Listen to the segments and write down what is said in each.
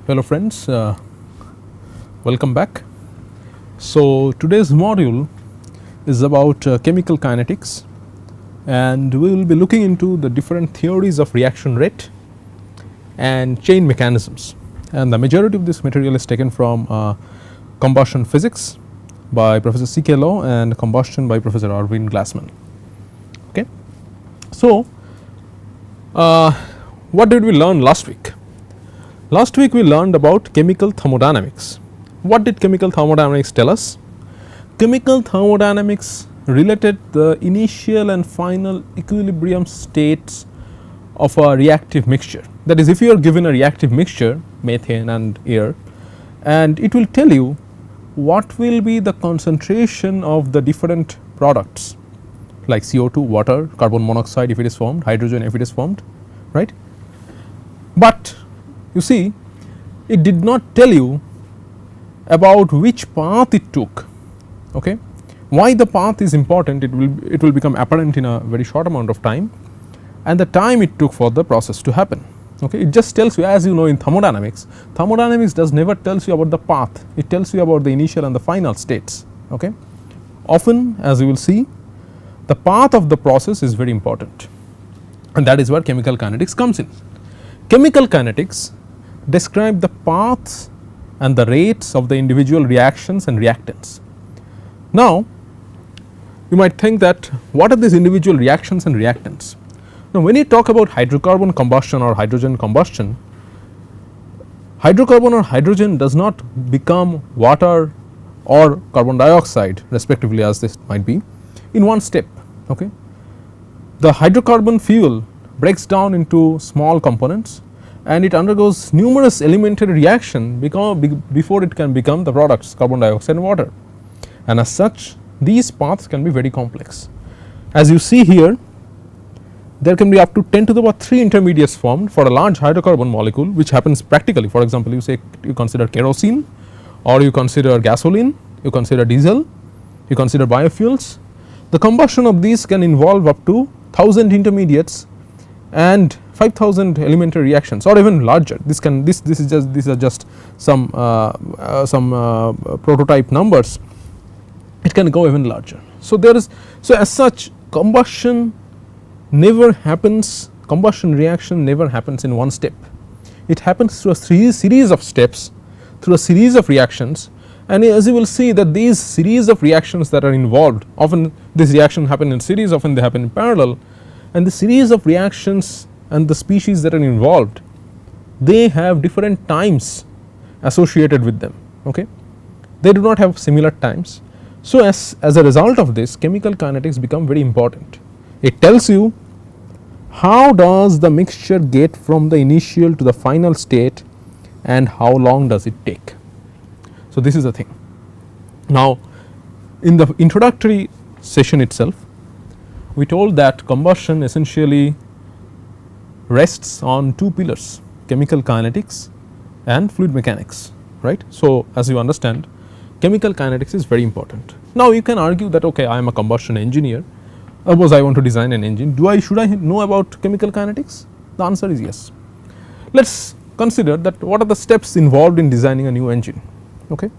Hello friends, welcome back. So today's module is about chemical kinetics, and we will be looking into the different theories of reaction rate and chain mechanisms, and the majority of this material is taken from combustion physics by Professor C.K. Law and combustion by Professor Erwin Glassman. Okay. So what did we learn last week? Last week we learned about chemical thermodynamics. What did chemical thermodynamics tell us? Chemical thermodynamics related the initial and final equilibrium states of a reactive mixture. That is, if you are given a reactive mixture, methane and air, and it will tell you what will be the concentration of the different products like CO2, water, carbon monoxide if it is formed, hydrogen if it is formed, right? But you see, it did not tell you about which path it took. Okay? Why the path is important, it will become apparent in a very short amount of time, and the time it took for the process to happen. Okay? It just tells you, as you know in thermodynamics does never tells you about the path, it tells you about the initial and the final states. Okay? Often, as you will see, the path of the process is very important, and that is where chemical kinetics comes in. Chemical kinetics describe the paths and the rates of the individual reactions and reactants. Now, you might think that what are these individual reactions and reactants? Now, when you talk about hydrocarbon combustion or hydrogen combustion, hydrocarbon or hydrogen does not become water or carbon dioxide respectively, as this might be, in one step. Okay? The hydrocarbon fuel breaks down into small components, and it undergoes numerous elementary reaction before it can become the products carbon dioxide and water, and as such these paths can be very complex. As you see here, there can be up to 10 to the power 3 intermediates formed for a large hydrocarbon molecule, which happens practically. For example, you consider kerosene, or you consider gasoline, you consider diesel, you consider biofuels. The combustion of these can involve up to 1000 intermediates and 5000 elementary reactions, or even larger. These are just some prototype numbers. It can go even larger. So as such, combustion reaction never happens in one step. It happens through a series of steps, through a series of reactions, and as you will see that these series of reactions that are involved, often this reaction happen in series, often they happen in parallel, and the series of reactions and the species that are involved, they have different times associated with them. Okay? They do not have similar times. So as a result of this, chemical kinetics become very important. It tells you how does the mixture get from the initial to the final state, and how long does it take. So this is the thing. Now, in the introductory session itself, we told that combustion essentially rests on two pillars: chemical kinetics and fluid mechanics, right. So as you understand, chemical kinetics is very important. Now you can argue that, okay, I am a combustion engineer, suppose I want to design an engine, should I know about chemical kinetics? The answer is yes. Let us consider that what are the steps involved in designing a new engine. Okay.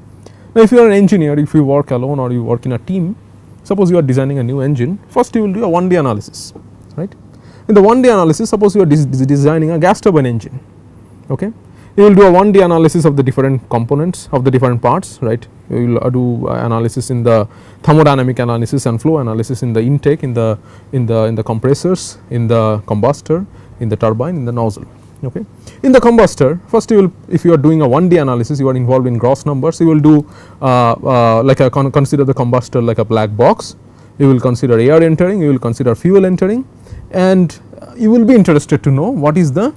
Now if you are an engineer, if you work alone or you work in a team, suppose you are designing a new engine, first you will do a 1D analysis, right. In the 1D analysis, suppose you are designing a gas turbine engine. Okay. You will do a 1D analysis of the different components of the different parts, right. You will do analysis in the thermodynamic analysis and flow analysis in the intake, in the compressors, in the combustor, in the turbine, in the nozzle. Okay. In the combustor, first you will, if you are doing a 1D analysis, you are involved in gross numbers. You will do consider the combustor like a black box. You will consider air entering, you will consider fuel entering, and you will be interested to know what is the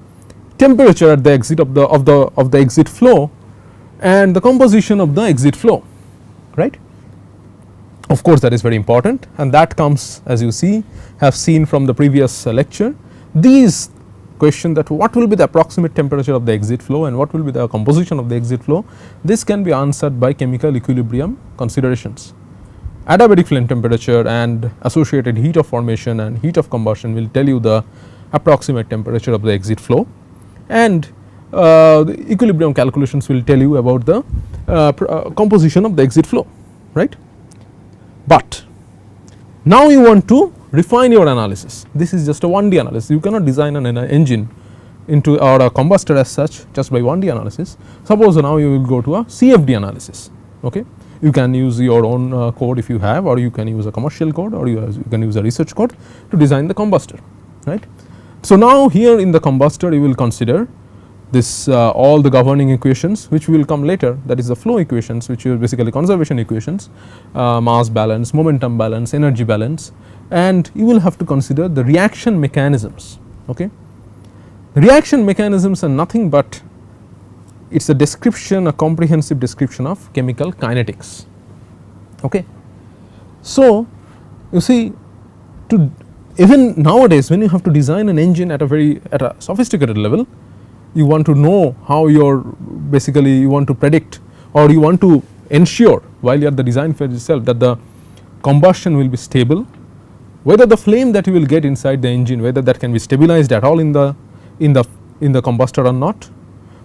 temperature at the exit of the exit flow and the composition of the exit flow, right. Of course, that is very important, and that comes, as you have seen from the previous lecture, these question that what will be the approximate temperature of the exit flow and what will be the composition of the exit flow, this can be answered by chemical equilibrium considerations. Adiabatic flame temperature and associated heat of formation and heat of combustion will tell you the approximate temperature of the exit flow, and the equilibrium calculations will tell you about the composition of the exit flow, right. But now you want to refine your analysis. This is just a 1D analysis. You cannot design an engine into or a combustor as such just by 1D analysis. Suppose now you will go to a CFD analysis. Okay. You can use your own code if you have, or you can use a commercial code, or you can use a research code to design the combustor, right. So now here in the combustor you will consider this all the governing equations which will come later, that is the flow equations, which are basically conservation equations, mass balance, momentum balance, energy balance, and you will have to consider the reaction mechanisms. Okay. The reaction mechanisms are nothing but it is a description, a comprehensive description of chemical kinetics. Okay. So you see, to even nowadays when you have to design an engine at a sophisticated level, you want to know how your basically you want to predict, or you want to ensure while you are at the design phase itself that the combustion will be stable, whether the flame that you will get inside the engine, whether that can be stabilized at all in the combustor or not,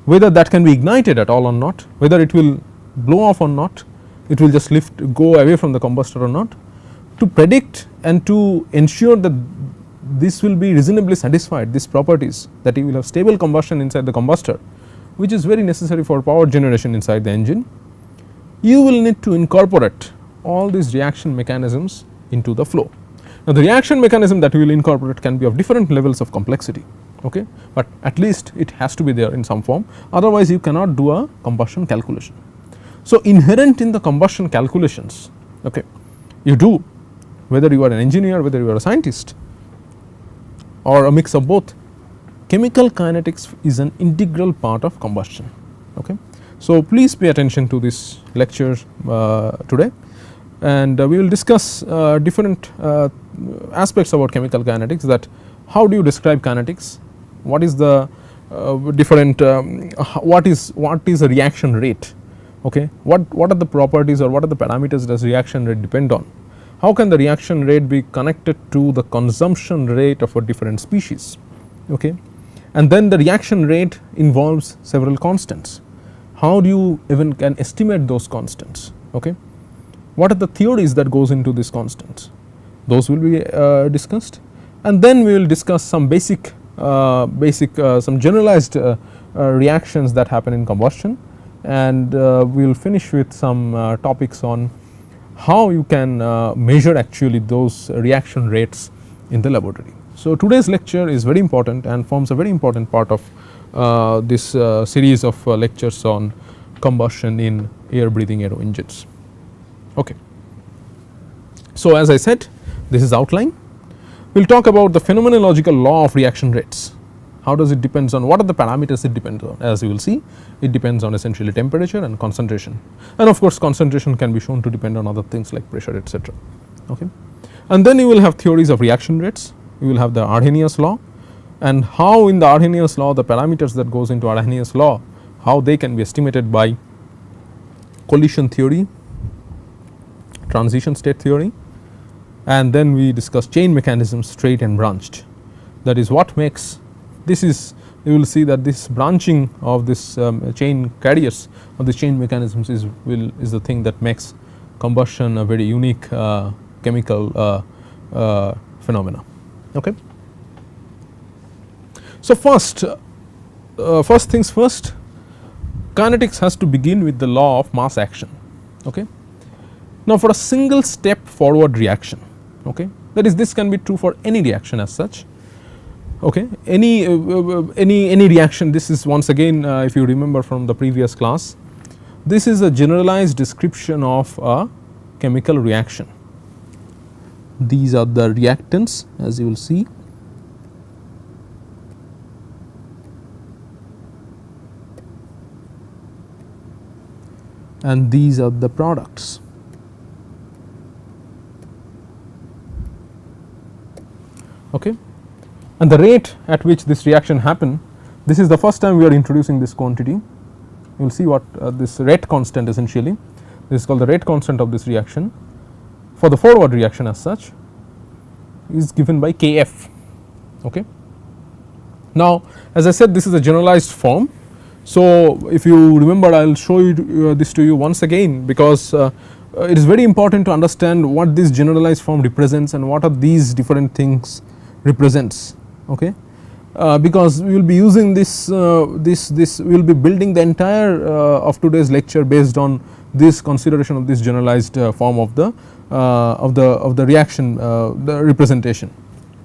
whether that can be ignited at all or not, whether it will blow off or not, it will just go away from the combustor or not. To predict and to ensure that this will be reasonably satisfied, these properties, that you will have stable combustion inside the combustor, which is very necessary for power generation inside the engine, you will need to incorporate all these reaction mechanisms into the flow. Now the reaction mechanism that we will incorporate can be of different levels of complexity. Okay, but at least it has to be there in some form, otherwise you cannot do a combustion calculation. So inherent in the combustion calculations, okay, you do, whether you are an engineer, whether you are a scientist, or a mix of both, chemical kinetics is an integral part of combustion. Okay. So please pay attention to this lecture today, and we will discuss different aspects about chemical kinetics, that how do you describe kinetics, what is the different what is a reaction rate, okay, what are the properties or what are the parameters does reaction rate depend on, how can the reaction rate be connected to the consumption rate of a different species, okay, and then the reaction rate involves several constants, how do you even can estimate those constants, okay, what are the theories that goes into these constants, those will be discussed, and then we will discuss some basic some generalized reactions that happen in combustion, and we will finish with some topics on how you can measure actually those reaction rates in the laboratory. So today's lecture is very important and forms a very important part of this series of lectures on combustion in air breathing aero engines. Okay. So as I said, this is outline. We will talk about the phenomenological law of reaction rates. How does it depends on, what are the parameters it depends on? As you will see, it depends on essentially temperature and concentration, and of course concentration can be shown to depend on other things like pressure, etc. Okay. And then you will have theories of reaction rates, you will have the Arrhenius law, and how in the Arrhenius law the parameters that goes into Arrhenius law, how they can be estimated by collision theory, transition state theory, and then we discuss chain mechanisms, straight and branched. That is what makes, this is, you will see that this branching of this chain carriers of the chain mechanisms is the thing that makes combustion a very unique chemical phenomena. Okay. So first things first, kinetics has to begin with the law of mass action. Okay. Now for a single step forward reaction, okay, that is, this can be true for any reaction as such, okay, any reaction. This is once again if you remember from the previous class, this is a generalized description of a chemical reaction. These are the reactants, as you will see, and these are the products. Okay. And the rate at which this reaction happen, this is the first time we are introducing this quantity. You will see what this rate constant essentially, this is called the rate constant of this reaction for the forward reaction as such is given by Kf. Okay. Now as I said, this is a generalized form, So, if you remember, I will show you this to you once again, because it is very important to understand what this generalized form represents and what are these different things represents. Okay. Because we will be using this we will be building the entire of today's lecture based on this consideration of this generalized form of the reaction, the representation.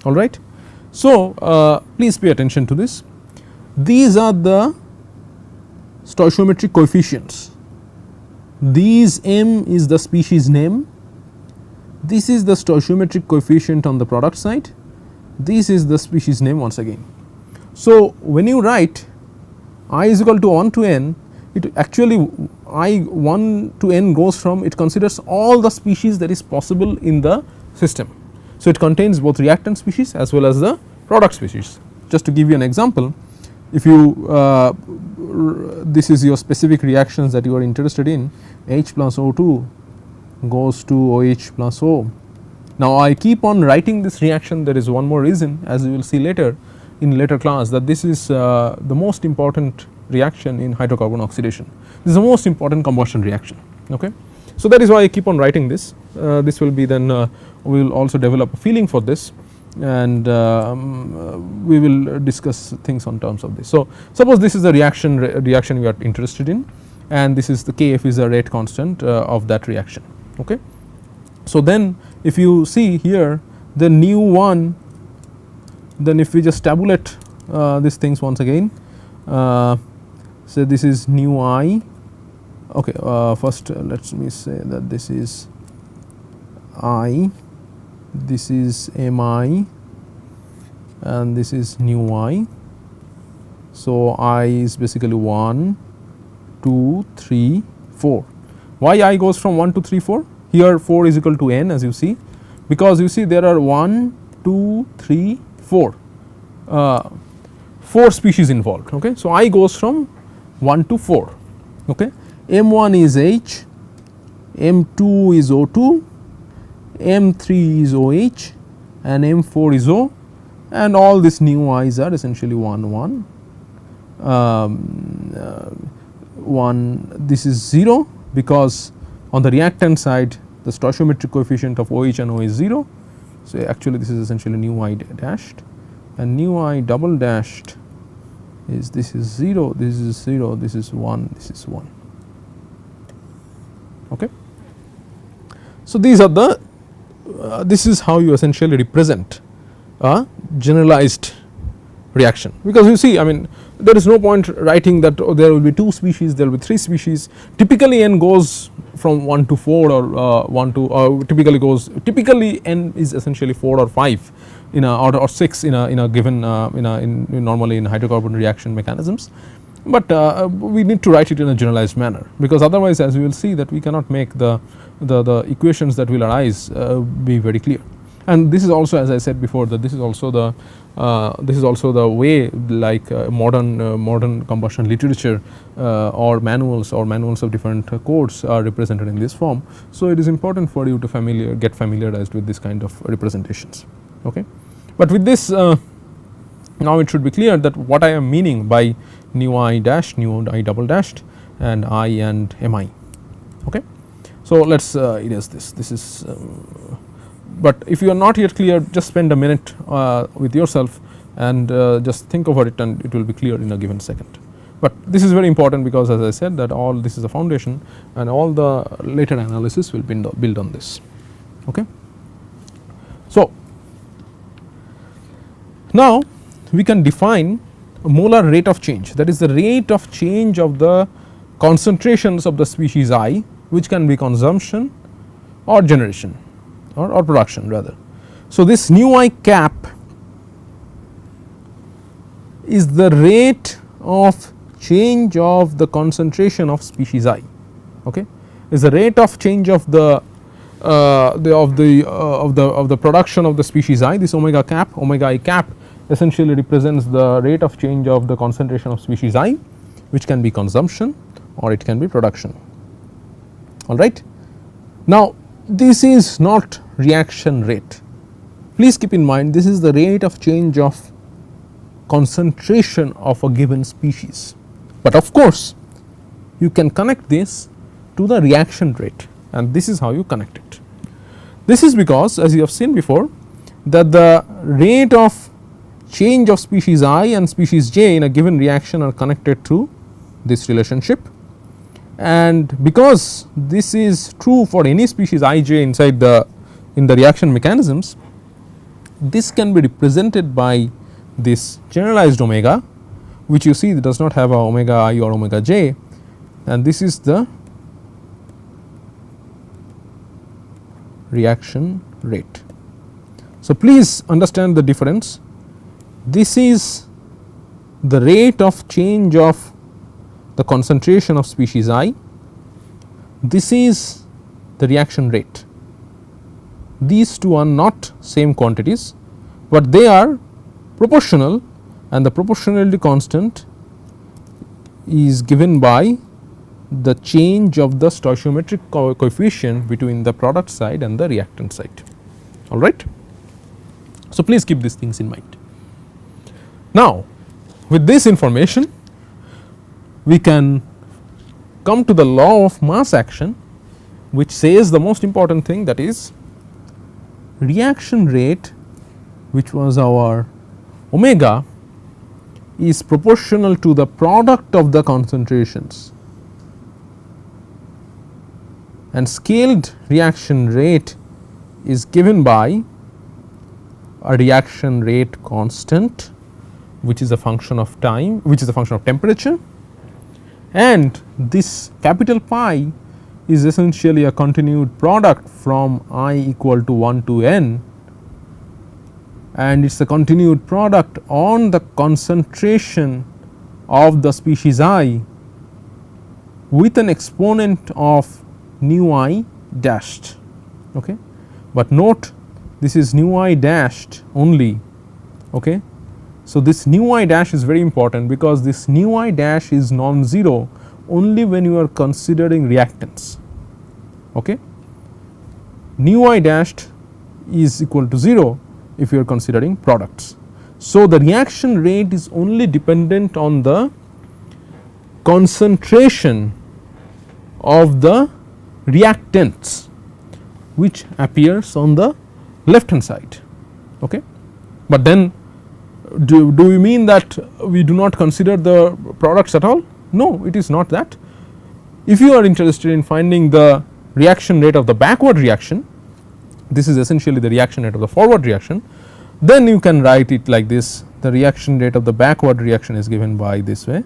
All right. So, please pay attention to this. These are the stoichiometric coefficients. These m is the species name, this is the stoichiometric coefficient on the product side, this is the species name once again. So, when you write I is equal to 1 to n, it actually I 1 to n goes from, it considers all the species that is possible in the system. So, it contains both reactant species as well as the product species. Just to give you an example, if you this is your specific reactions that you are interested in, H plus O2 goes to OH plus O. Now, I keep on writing this reaction, there is one more reason, as you will see later in later class, that this is the most important reaction in hydrocarbon oxidation. This is the most important combustion reaction. Okay. So, that is why I keep on writing this. This will be then we will also develop a feeling for this, and we will discuss things on terms of this. So, suppose this is the reaction we are interested in, and this is the Kf is the rate constant of that reaction. Okay. So, then if you see here the nu 1, then if we just tabulate these things once again, so this is nu I. Okay, first let me say that this is I, this is mi, and this is nu I. So, I is basically 1, 2, 3, 4. Why I goes from 1 to 3, 4? Here 4 is equal to n, as you see, because you see there are 1, 2, 3, 4, 4 species involved. Okay. So, I goes from 1 to 4. Okay. M1 is H, M2 is O2, M3 is OH, and M4 is O, and all these nu i's are essentially 1 1, 1, this is 0, because on the reactant side the stoichiometric coefficient of OH and O is 0. So, actually this is essentially nu I dashed, and nu I double dashed is, this is 0, this is 0, this is 1, this is 1. Okay. So, these are the this is how you essentially represent a generalized reaction, because you see, I mean, there is no point writing that there will be 2 species, there will be 3 species. Typically n goes from 1 to 4 or 1 to typically n is essentially 4 or 5 in a or 6 in a given in normally in hydrocarbon reaction mechanisms. But we need to write it in a generalized manner, because otherwise, as we will see, that we cannot make the equations that will arise be very clear. And this is also, as I said before, that this is also the way, like modern combustion literature or manuals of different codes are represented in this form. So, it is important for you to get familiarized with this kind of representations. Okay. But with this, now it should be clear that what I am meaning by nu I dash, nu I double dashed, and I and mi. Okay. So, let us erase this. This is but if you are not yet clear, just spend a minute with yourself and just think over it, and it will be clear in a given second. But this is very important, because as I said that all this is a foundation, and all the later analysis will build on this. Okay. So, now we can define a molar rate of change, that is the rate of change of the concentrations of the species I, which can be consumption or generation or production rather. So, this nu I cap is the rate of change of the concentration of species I. Okay, is the rate of change of the production of the species I. This omega I cap essentially represents the rate of change of the concentration of species I, which can be consumption or it can be production. All right. Now, this is not reaction rate. Please keep in mind, this is the rate of change of concentration of a given species, But of course, you can connect this to the reaction rate, and this is how you connect it. This is because, as you have seen before, that the rate of change of species I and species j in a given reaction are connected through this relationship, and because this is true for any species I j inside in the reaction mechanisms, this can be represented by this generalized omega, which you see does not have a omega I or omega j, and this is the reaction rate. So, please understand the difference. This is the rate of change of the concentration of species I, this is the reaction rate. These two are not same quantities, but they are proportional, and the proportionality constant is given by the change of the stoichiometric coefficient between the product side and the reactant side. All right. So, please keep these things in mind. Now, with this information, we can come to the law of mass action, which says the most important thing, that is reaction rate, which was our omega, is proportional to the product of the concentrations, and scaled reaction rate is given by a reaction rate constant, which is a function of time, which is a function of temperature, and this capital pi is essentially a continued product from I equal to 1 to n, and it is a continued product on the concentration of the species I with an exponent of nu I dashed. Okay. But note, this is nu I dashed only. Okay. So, this nu I dash is very important, because this nu I dash is non-zero only when you are considering reactants. Okay. Nu I dashed is equal to 0 if you are considering products. So, the reaction rate is only dependent on the concentration of the reactants, which appears on the left hand side. Okay. But then do we mean that we do not consider the products at all? No, it is not that. If you are interested in finding the reaction rate of the backward reaction, this is essentially the reaction rate of the forward reaction, then you can write it like this: the reaction rate of the backward reaction is given by this way.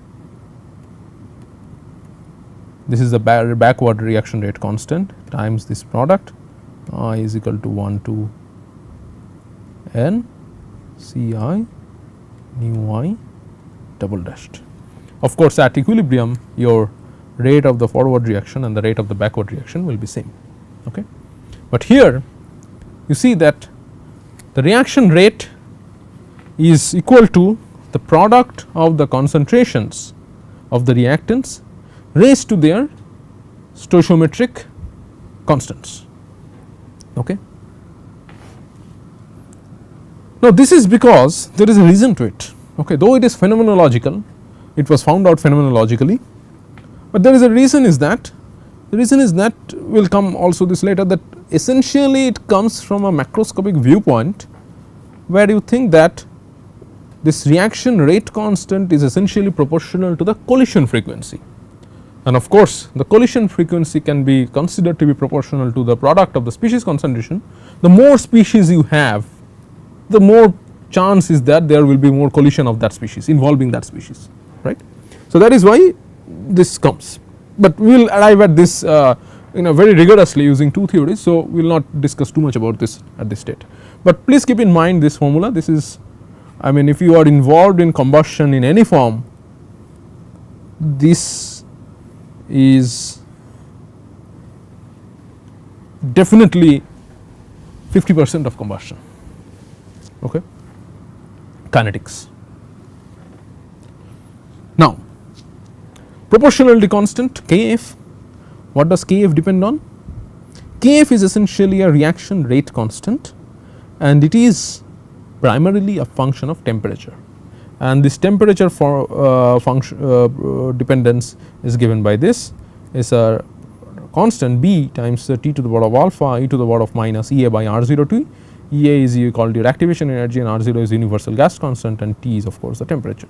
This is the backward reaction rate constant times this product, I is equal to 1 to n C I nu I double dashed. Of course, at equilibrium your rate of the forward reaction and the rate of the backward reaction will be same. Okay. But here you see that the reaction rate is equal to the product of the concentrations of the reactants raised to their stoichiometric constants. Okay. Now, this is because there is a reason to it. Okay. Though it is phenomenological, it was found out phenomenologically, but there is a reason, is that the reason is that we will come also this later, that essentially it comes from a macroscopic viewpoint, where you think that this reaction rate constant is essentially proportional to the collision frequency, and of course, the collision frequency can be considered to be proportional to the product of the species concentration. The more species you have, the more chance is that there will be more collision of that species involving that species, right. So, that is why this comes, but we will arrive at this very rigorously using two theories. So, we will not discuss too much about this at this state, but please keep in mind this formula. This is, I mean, if you are involved in combustion in any form, this is definitely 50% of combustion. Okay. Kinetics. Now, proportionality constant Kf, what does Kf depend on? Kf is essentially a reaction rate constant, and it is primarily a function of temperature, and this temperature for function dependence is given by this is a constant B times T to the power of alpha e to the power of minus E A by R0 E A is called your activation energy and R0 is universal gas constant and T is of course the temperature.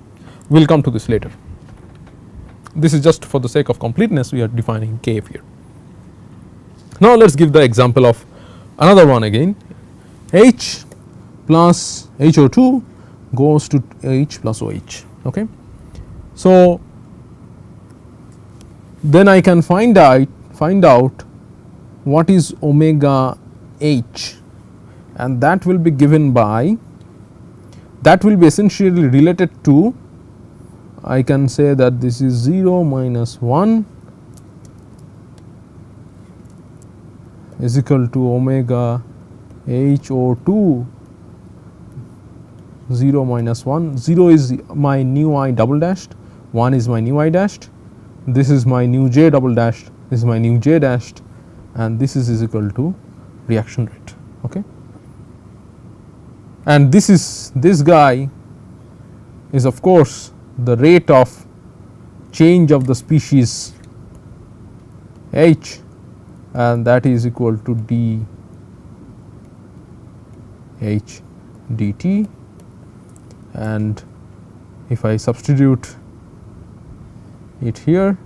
We will come to this later. This is just for the sake of completeness we are defining Kf here. Now let us give the example of another one again. H plus HO2 goes to H plus OH. Okay. So then I can find out what is omega H, and that will be given by, that will be essentially related to, I can say that this is 0 minus 1 is equal to omega HO2 0 minus 1, 0 is my nu I double dashed, 1 is my nu I dashed, this is my nu j double dashed, this is my nu j dashed, and this is equal to reaction rate. Okay. And this guy is of course the rate of change of the species H, and that is equal to d H dt, and if I substitute it here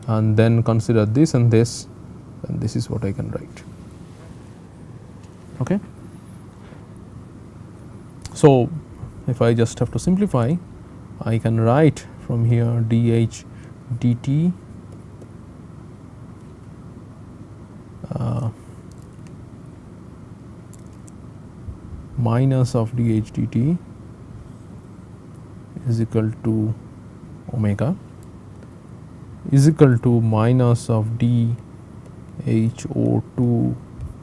and then consider this and this, then this is what I can write. Okay. So if I just have to simplify, I can write from here dH dt minus of dH dt is equal to omega is equal to minus of dHO2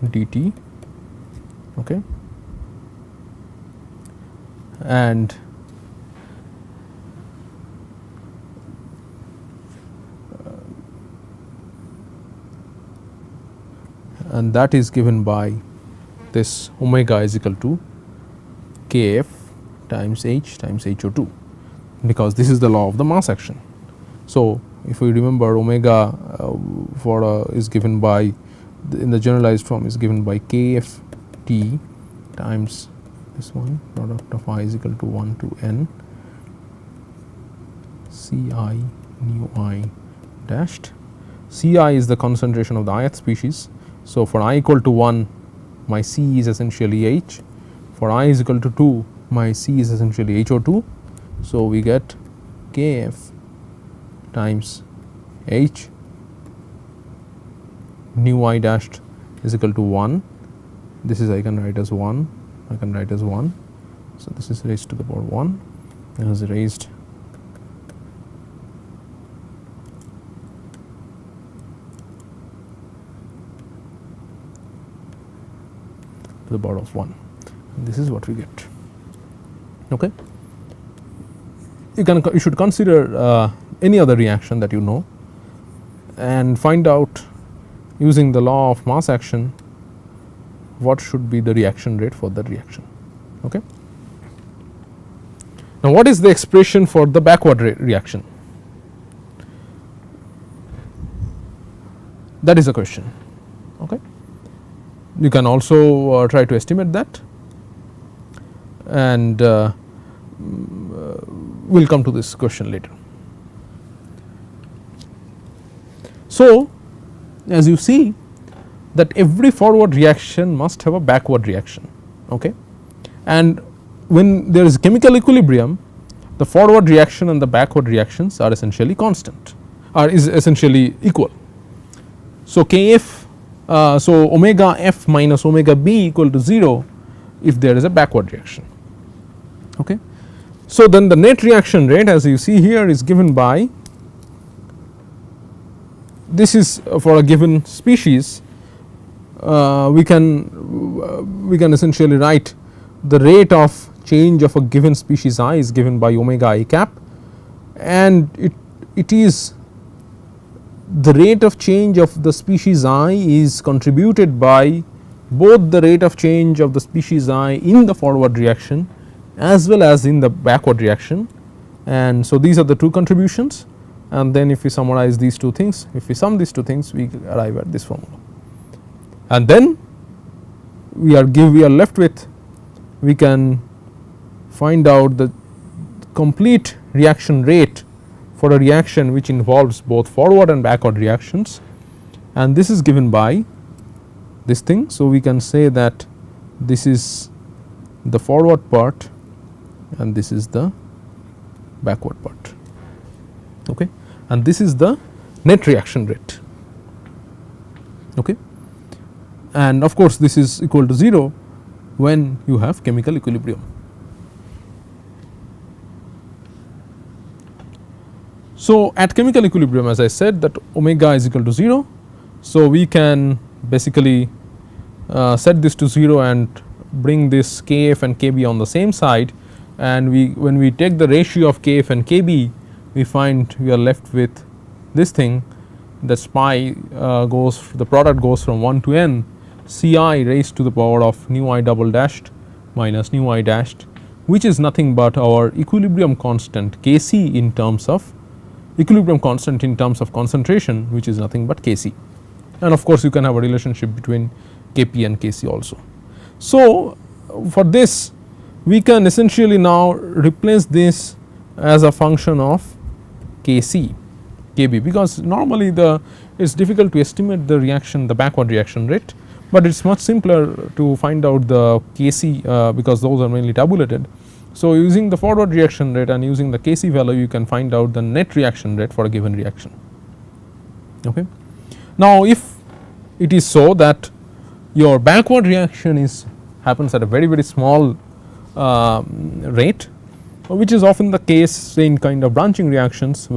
dt. Okay. And that is given by this omega is equal to Kf times H times HO2, because this is the law of the mass action. So if we remember, omega for is given by, in the generalized form is given by Kf t times this one, product of I is equal to 1 to n Ci nu I dashed. Ci is the concentration of the ith species. So for I equal to 1, my C is essentially H. For I is equal to 2, my C is essentially HO2. So we get Kf times H nu I dashed is equal to 1. This is I can write as 1. I can write as 1. So this is raised to the power 1 as raised to the power of 1. And this is what we get. Okay. You should consider any other reaction that you know and find out using the law of mass action what should be the reaction rate for that reaction. Okay. Now what is the expression for the backward reaction? That is a question. Okay. You can also try to estimate that, and we will come to this question later. So as you see that every forward reaction must have a backward reaction. Okay. And when there is chemical equilibrium, the forward reaction and the backward reactions are essentially constant, or is essentially equal. So Kf so omega f minus omega b equal to 0 if there is a backward reaction. Okay. So then the net reaction rate, as you see here, is given by, this is for a given species, we can essentially write the rate of change of a given species I is given by omega I cap, and it is the rate of change of the species I is contributed by both the rate of change of the species I in the forward reaction as well as in the backward reaction. And so, these are the two contributions, and then if we summarize these two things, if we sum these two things, we arrive at this formula. And then we are left with, we can find out the complete reaction rate for a reaction which involves both forward and backward reactions, and this is given by this thing. So, we can say that this is the forward part and this is the backward part, okay, and this is the net reaction rate, okay. And of course, this is equal to 0 when you have chemical equilibrium. So, at chemical equilibrium, as I said, that omega is equal to 0. So, we can basically set this to 0 and bring this Kf and Kb on the same side, and when we take the ratio of Kf and Kb, we find we are left with this thing, that pi goes, the product goes from 1 to n Ci raised to the power of nu I double dashed minus nu I dashed, which is nothing but our equilibrium constant Kc in terms of equilibrium constant in terms of concentration, which is nothing but Kc, and of course, you can have a relationship between Kp and Kc also. So, for this we can essentially now replace this as a function of Kc, Kb, because normally it is difficult to estimate the reaction, the backward reaction rate, but it is much simpler to find out the Kc because those are mainly tabulated. So, using the forward reaction rate and using the Kc value, you can find out the net reaction rate for a given reaction, okay. Now, if it is so that your backward reaction happens at a very small rate, which is often the case in kind of branching reactions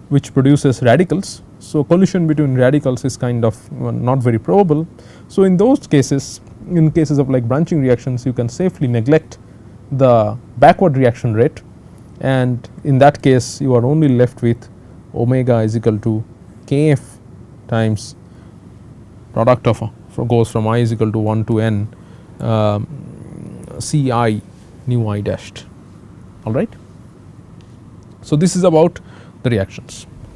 which produces radicals. So, collision between radicals is kind of not very probable. So, in those cases, in cases of like branching reactions, you can safely neglect the backward reaction rate, and in that case you are only left with omega is equal to Kf times product of goes from I is equal to 1 to n Ci nu I dashed, all right. So, this is about the reactions.